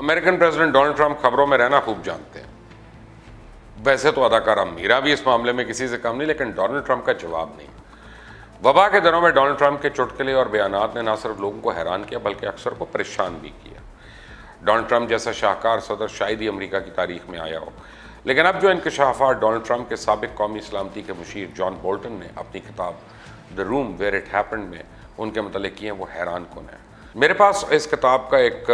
American president Donald Trump खबरों में रहना खूब जानते हैं। वैसे तो अदाकारा मीरा भी इस मामले में किसी से कम नहीं, लेकिन डोनाल्ड ट्रंप का जवाब नहीं। वबा के दिनों में डोनाल्ड ट्रंप के चुटकुले और बयानात ने न सिर्फ लोगों को हैरान किया बल्कि अक्सर को परेशान भी किया। डोनाल्ड ट्रंप जैसा शाहकार सदर शायद ही अमेरिका की तारीख में आया हो, लेकिन अब जो इंकशाफात डोनाल्ड ट्रंप के साबिक कौमी सलामती के मुशीर जॉन बोल्टन ने अपनी किताब the room where it happened में उनके मतलब किए हैं, वो हैरान कौन है। मेरे पास इस किताब का एक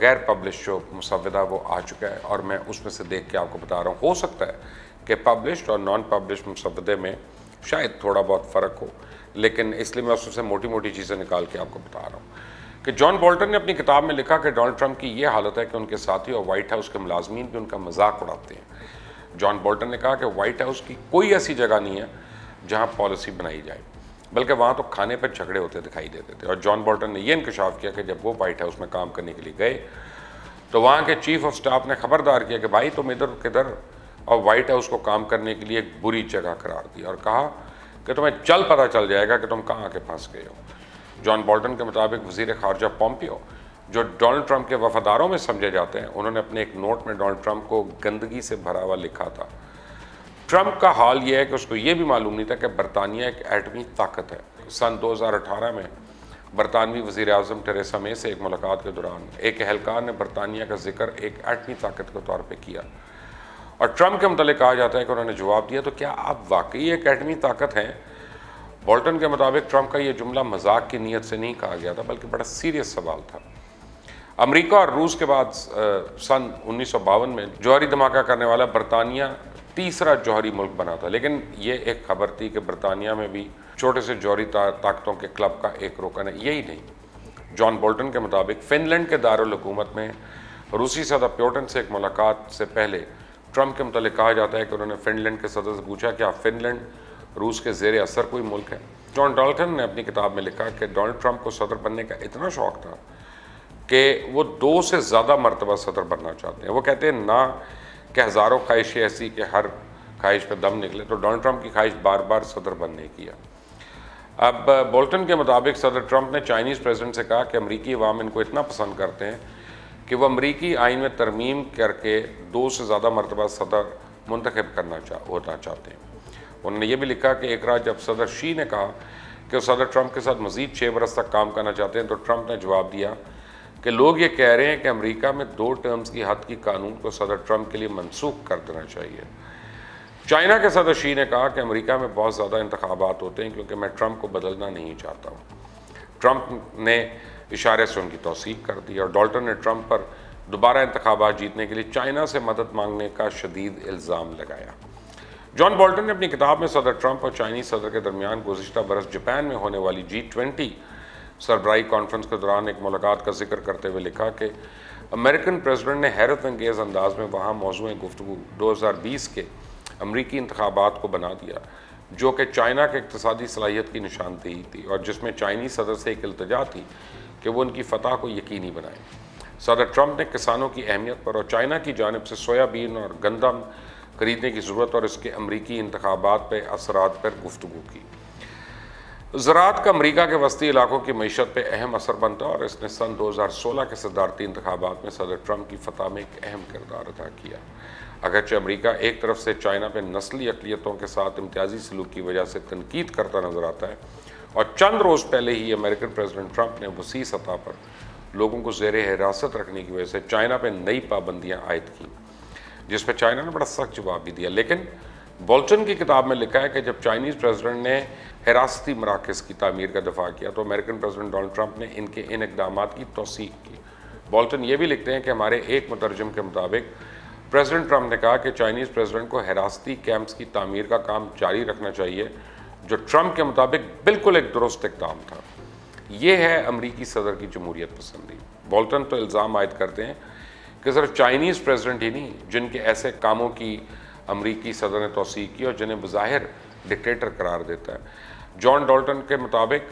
गैर पब्लिश जो मुसव्वदा वो आ चुका है और मैं उसमें से देख के आपको बता रहा हूँ। हो सकता है कि पब्लिश्ड और नॉन पब्लिश्ड मुसव्वदे में शायद थोड़ा बहुत फ़र्क हो, लेकिन इसलिए मैं उसमें से मोटी मोटी चीज़ें निकाल के आपको बता रहा हूँ कि जॉन बोल्टन ने अपनी किताब में लिखा कि डोनाल्ड ट्रंप की ये हालत है कि उनके साथी और वाइट हाउस के मुलाजमीन भी उनका मजाक उड़ाते हैं। जॉन बोल्टन ने कहा कि वाइट हाउस की कोई ऐसी जगह नहीं है जहाँ पॉलिसी बनाई जाए, बल्कि वहाँ तो खाने पर झगड़े होते दिखाई देते थे। और जॉन बोल्टन ने यह इंकशाफ किया कि जब वो वाइट हाउस में काम करने के लिए गए तो वहाँ के चीफ ऑफ स्टाफ ने खबरदार किया कि भाई तुम इधर किधर, और वाइट हाउस को काम करने के लिए एक बुरी जगह करार दी और कहा कि तुम्हें जल्द पता चल जाएगा कि तुम कहाँ आके फंस गए हो। जॉन बोल्टन के मुताबिक वज़ीर ख़ारजा पोम्पियो, जो डोनाल्ड ट्रंप के वफादारों में समझे जाते हैं, उन्होंने अपने एक नोट में डोनाल्ड ट्रंप को गंदगी से भरा हुआ लिखा था। ट्रंप का हाल यह है कि उसको ये भी मालूम नहीं था कि बरतानिया एक एटमी ताकत है। सन 2018 में बरतानवी वज़ीर आज़म टेरेसा मे से एक मुलाकात के दौरान एक एहलकार ने बरतानिया का जिक्र एक एटमी ताकत के तौर पर किया और ट्रंप के मतलब कहा जाता है कि उन्होंने जवाब दिया, तो क्या आप वाकई एक एटमी ताकत हैं? बोल्टन के मुताबिक ट्रंप का यह जुमला मजाक की नीयत से नहीं कहा गया था, बल्कि बड़ा सीरियस सवाल था। अमेरिका और रूस के बाद सन 1952 में जौहरी धमाका करने वाला बरतानिया तीसरा जौहरी मुल्क बना था, लेकिन ये एक खबर थी कि बरतानिया में भी छोटे से जौहरी ताकतों के क्लब का एक रुकन है। यही नहीं, जॉन बोल्टन के मुताबिक फिनलैंड के दारुल हुकूमत में रूसी सदर प्यूटिन से एक मुलाकात से पहले ट्रंप के मुताबिक कहा जाता है कि उन्होंने फिनलैंड के सदर से पूछा कि आप फिनलैंड रूस के ज़ेर असर कोई मुल्क है। जॉन डॉल्टन ने अपनी किताब में लिखा कि डोनाल्ड ट्रंप को सदर बनने का इतना शौक था कि वो 2 से ज़्यादा मरतबा सदर बनना चाहते हैं। वो कहते हैं ना कि हज़ारों ख्वाहिशें ऐसी कि हर ख्वाहिश पर दम निकले, तो डोनाल्ड ट्रंप की ख्वाहिश बार बार सदर बनने की है। अब बोल्टन के मुताबिक सदर ट्रंप ने चाइनीज़ प्रेसिडेंट से कहा कि अमरीकी अवाम इनको इतना पसंद करते हैं कि वह अमरीकी आइन में तरमीम करके 2 से ज़्यादा मरतबा सदर मुंतखब होना चाहते हैं। उन्होंने ये भी लिखा कि एक रात जब सदर शी ने कहा कि वो सदर ट्रंप के साथ मज़ीद 6 बरस तक काम करना चाहते हैं, तो ट्रंप ने जवाब दिया कि लोग ये कह रहे हैं कि अमेरिका में 2 टर्म्स की हद की कानून को सदर ट्रंप के लिए मनसूख कर देना चाहिए। चाइना के सदर शी ने कहा कि अमेरिका में बहुत ज़्यादा इंतखाबात होते हैं क्योंकि मैं ट्रंप को बदलना नहीं चाहता हूँ। ट्रंप ने इशारे से उनकी तौसीक कर दी और डॉल्टन ने ट्रंप पर दोबारा इंतखाबात जीतने के लिए चाइना से मदद मांगने का शदीद इल्ज़ाम लगाया। जॉन बोल्टन ने अपनी किताब में सदर ट्रंप और चाइनीज़ सदर के दरमियान गुज़िश्ता बरस जापान में होने वाली G20 सरबराही कॉन्फ्रेंस के दौरान एक मुलाकात का जिक्र करते हुए लिखा कि अमेरिकन प्रेसिडेंट ने हैरत अंगेज़ अंदाज में वहाँ मौजूद गुफ्तगू 2020 के अमरीकी इंतखाबात को बना दिया, जो कि चाइना के इक़्तिसादी सलाहियत की निशानदेही थी और जिसमें चाइनीज़ सदर से एक इल्तिजा थी कि वो उनकी फतह को यकीनी बनाएं। सदर ट्रंप ने किसानों की अहमियत पर और चाइना की जानिब से सोयाबीन और गंदम खरीदने की ज़रूरत और इसके अमरीकी इंतखाबात पर असरात पर गुफ्तगू की। ज़राअत का अमरीका के वस्ती इलाकों की मईशत पर अहम असर बनता और इसने सन 2016 के सदारती इंतखाबात में सदर ट्रंप की फतह में एक अहम किरदार अदा किया। अगरचे अमरीका एक तरफ से चाइना पर नस्ली अक़लियतों के साथ इम्तियाजी सलूक की वजह से तनकीद करता नजर आता है और चंद रोज़ पहले ही अमेरिकन प्रेसिडेंट ट्रंप ने वसी सतह पर लोगों को ज़ेर हिरासत रखने की वजह से चाइना पर नई पाबंदियाँ आयद की, जिस पर चाइना ने बड़ा सख्त जवाब भी दिया। लेकिन बोल्टन की किताब में लिखा है कि जब चाइनीज़ प्रेसिडेंट ने हिरासती मराकज़ की तामीर का दफा किया तो अमेरिकन प्रेसिडेंट डोनाल्ड ट्रंप ने इनके इन इक़दामात की तौसीक की। बोल्टन ये भी लिखते हैं कि हमारे एक मुतरजम के मुताबिक प्रेसिडेंट ट्रंप ने कहा कि चाइनीज़ प्रेसिडेंट को हिरासती कैंप्स की तामीर का काम जारी रखना चाहिए, जो ट्रंप के मुताबिक बिल्कुल एक दुरुस्त इक़दाम था। ये है अमरीकी सदर की जमहूरियत पसंदी। बोल्टन तो इल्ज़ाम आयद करते हैं कि सिर्फ चाइनीज़ प्रेसिडेंट ही नहीं, जिनके ऐसे कामों की अमरीकी सदर ने तौसीक की और जिन्हें बज़ाहिर डिक्टेटर करार देता है। जॉन डॉल्टन के मुताबिक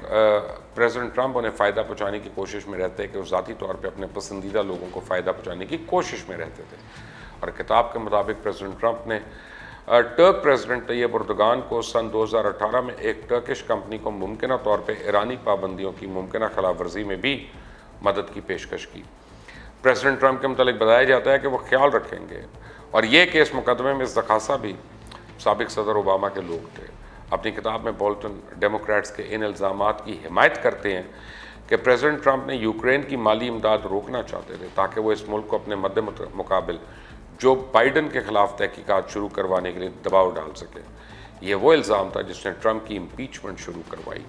प्रेसिडेंट ट्रंप उन्हें फ़ायदा पहुँचाने की कोशिश में रहते हैं कि वो ज़ाती तौर पर अपने पसंदीदा लोगों को फ़ायदा पहुँचाने की कोशिश में रहते थे। और किताब के मुताबिक प्रेसिडेंट ट्रंप ने टर्क प्रेसिडेंट तैयब एर्दोगान को सन 2018 में एक टर्किश कंपनी को मुमकिन तौर पर ईरानी पाबंदियों की मुमकिन खिलाफ वर्जी में भी मदद की पेशकश की। प्रेसिडेंट ट्रंप के मुतालिक बताया जाता है कि वो ख्याल रखेंगे। और ये केस मुकदमे में इस्तखासा भी साबिक सदर ओबामा के लोग थे। अपनी किताब में बोल्टन डेमोक्रेट्स के इन इल्ज़ामात की हिमायत करते हैं कि प्रेसिडेंट ट्रंप ने यूक्रेन की माली इमदाद रोकना चाहते थे ताकि वो इस मुल्क को अपने मद्दे मुकाबिल जो बाइडन के खिलाफ तहकीकात शुरू करवाने के लिए दबाव डाल सके। ये वो इल्ज़ाम था जिसने ट्रंप की इम्पीचमेंट शुरू करवाई।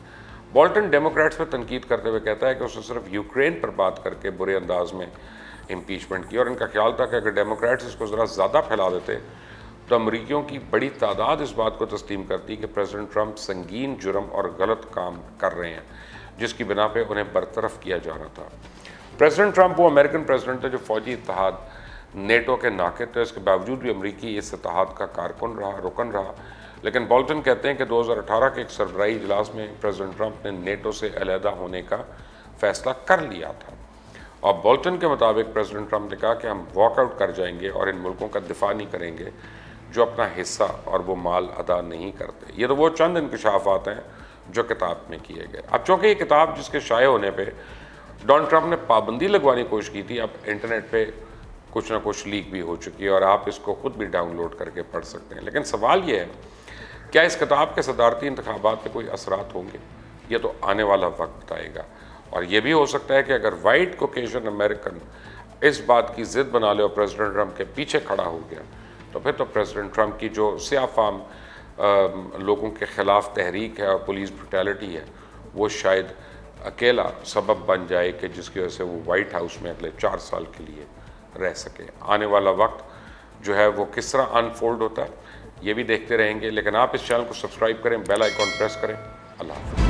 बोल्टन डेमोक्रेट्स पर तनकीद करते हुए कहता है कि उसने सिर्फ यूक्रेन पर बात करके बुरे अंदाज में इम्पीचमेंट की और इनका ख्याल था कि अगर डेमोक्रेट्स इसको ज़रा ज़्यादा फैला देते तो अमरीकियों की बड़ी तादाद इस बात को तस्लीम करती कि प्रेसिडेंट ट्रंप संगीन जुर्म और गलत काम कर रहे हैं जिसकी बिना पे उन्हें बरतरफ किया जा रहा था। प्रेसिडेंट ट्रंप वो अमेरिकन प्रेसिडेंट है जो फौजी इत्तेहाद नेटो के नाक़िद थे, इसके बावजूद भी अमरीकी इस इत्तेहाद का रुकन रहा। लेकिन बोल्टन कहते हैं कि 2018 के एक सरबराही इजलास में प्रेसिडेंट ट्रंप ने नेटो से अलहदा होने का फैसला कर लिया था। और बोल्टन के मुताबिक प्रेसिडेंट ट्रंप ने कहा कि हम वॉकआउट कर जाएंगे और इन मुल्कों का दिफा नहीं करेंगे जो अपना हिस्सा और वो माल अदा नहीं करते। ये तो वो चंद इंकशाफात हैं जो किताब में किए गए। अब चूँकि ये किताब जिसके शाये होने पे डोनाल्ड ट्रंप ने पाबंदी लगवाने की कोशिश की थी, अब इंटरनेट पे कुछ ना कुछ लीक भी हो चुकी है और आप इसको खुद भी डाउनलोड करके पढ़ सकते हैं। लेकिन सवाल ये है, क्या इस किताब के सदारती इंतखाबात पे कोई असरात होंगे? ये तो आने वाला वक्त बताएगा। और ये भी हो सकता है कि अगर वाइट कोकेशन अमेरिकन इस बात की ज़िद बना ले और प्रेसिडेंट ट्रंप के पीछे खड़ा हो गया तो फिर तो प्रेसिडेंट ट्रंप की जो सियाफाम लोगों के ख़िलाफ़ तहरीक है और पुलिस ब्रुटैलिटी है वो शायद अकेला सबब बन जाए कि जिसकी वजह से वो वाइट हाउस में अगले 4 साल के लिए रह सके। आने वाला वक्त जो है वो किस तरह अनफोल्ड होता है ये भी देखते रहेंगे। लेकिन आप इस चैनल को सब्सक्राइब करें, बेल आइकॉन प्रेस करें। अल्लाह हाफ़िज़।